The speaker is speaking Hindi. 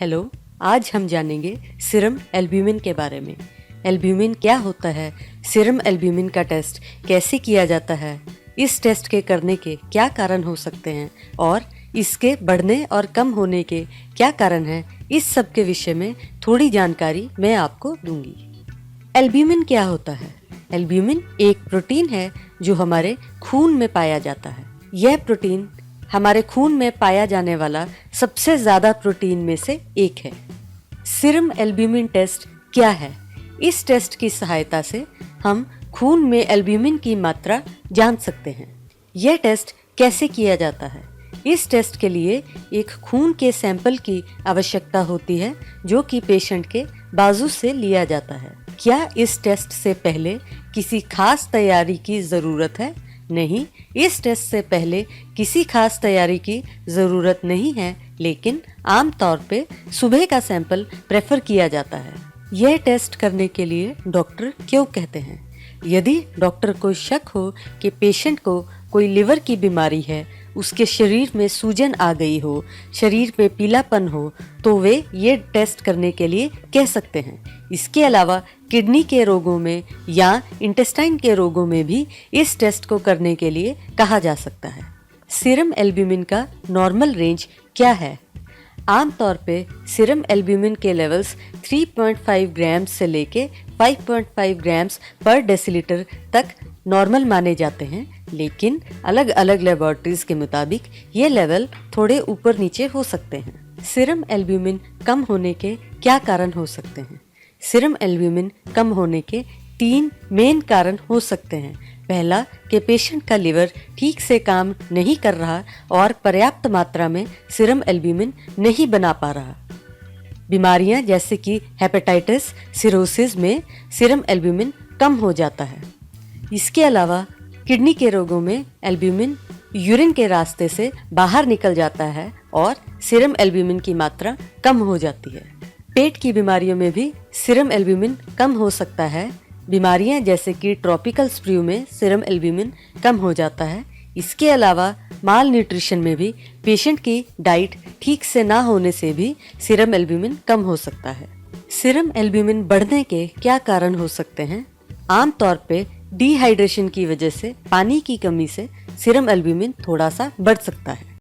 हेलो, आज हम जानेंगे सीरम एल्ब्यूमिन के बारे में। एल्ब्यूमिन क्या होता है, सीरम एल्ब्यूमिन का टेस्ट कैसे किया जाता है, इस टेस्ट के करने के क्या कारण हो सकते हैं और इसके बढ़ने और कम होने के क्या कारण हैं, इस सब के विषय में थोड़ी जानकारी मैं आपको दूंगी। एल्ब्यूमिन क्या होता है? एल्ब्यूमिन एक प्रोटीन है जो हमारे खून में पाया जाता है। यह प्रोटीन हमारे खून में पाया जाने वाला सबसे ज्यादा प्रोटीन में से एक है। सीरम एल्ब्यूमिन टेस्ट क्या है? इस टेस्ट की सहायता से हम खून में एल्ब्यूमिन की मात्रा जान सकते हैं। यह टेस्ट कैसे किया जाता है? इस टेस्ट के लिए एक खून के सैंपल की आवश्यकता होती है जो कि पेशेंट के बाजू से लिया जाता है। क्या इस टेस्ट से पहले किसी खास तैयारी की ज़रूरत है? नहीं, इस टेस्ट से पहले किसी खास तैयारी की ज़रूरत नहीं है, लेकिन आमतौर पे सुबह का सैंपल प्रेफर किया जाता है। यह टेस्ट करने के लिए डॉक्टर क्यों कहते हैं? यदि डॉक्टर को शक हो कि पेशेंट को कोई लिवर की बीमारी है, उसके शरीर में सूजन आ गई हो, शरीर पे पीलापन हो, तो वे ये टेस्ट करने के लिए कह सकते हैं। इसके अलावा किडनी के रोगों में या इंटेस्टाइन के रोगों में भी इस टेस्ट को करने के लिए कहा जा सकता है। सीरम एल्ब्यूमिन का नॉर्मल रेंज क्या है? आमतौर पे सीरम एल्ब्यूमिन के लेवल्स 3.5 ग्राम से लेके 5.5 ग्राम्स पर डेसीलीटर तक नॉर्मल माने जाते हैं, लेकिन अलग अलग लेबोरेटरीज के मुताबिक ये लेवल थोड़े ऊपर नीचे हो सकते हैं। सीरम एल्ब्यूमिन कम होने के क्या कारण हो सकते हैं? सीरम एल्ब्यूमिन कम होने के 3 मेन कारण हो सकते हैं। पहला कि पेशेंट का लिवर ठीक से काम नहीं कर रहा और पर्याप्त मात्रा में सीरम एल्ब्यूमिन नहीं बना पा रहा। बीमारियां जैसे कि हेपेटाइटिस, सिरोसिस में सीरम एल्ब्यूमिन कम हो जाता है। इसके अलावा किडनी के रोगों में एल्ब्यूमिन यूरिन के रास्ते से बाहर निकल जाता है और सीरम एल्ब्यूमिन की मात्रा कम हो जाती है। पेट की बीमारियों में भी सीरम एल्ब्यूमिन कम हो सकता है। बीमारियां जैसे कि ट्रॉपिकल स्प्रू में सीरम एल्ब्यूमिन कम हो जाता है। इसके अलावा माल न्यूट्रिशन में भी पेशेंट की डाइट ठीक से ना होने से भी सीरम एल्ब्यूमिन कम हो सकता है। सीरम एल्ब्यूमिन बढ़ने के क्या कारण हो सकते हैं? आमतौर पे डिहाइड्रेशन की वजह से, पानी की कमी से सीरम एल्ब्यूमिन थोड़ा सा बढ़ सकता है।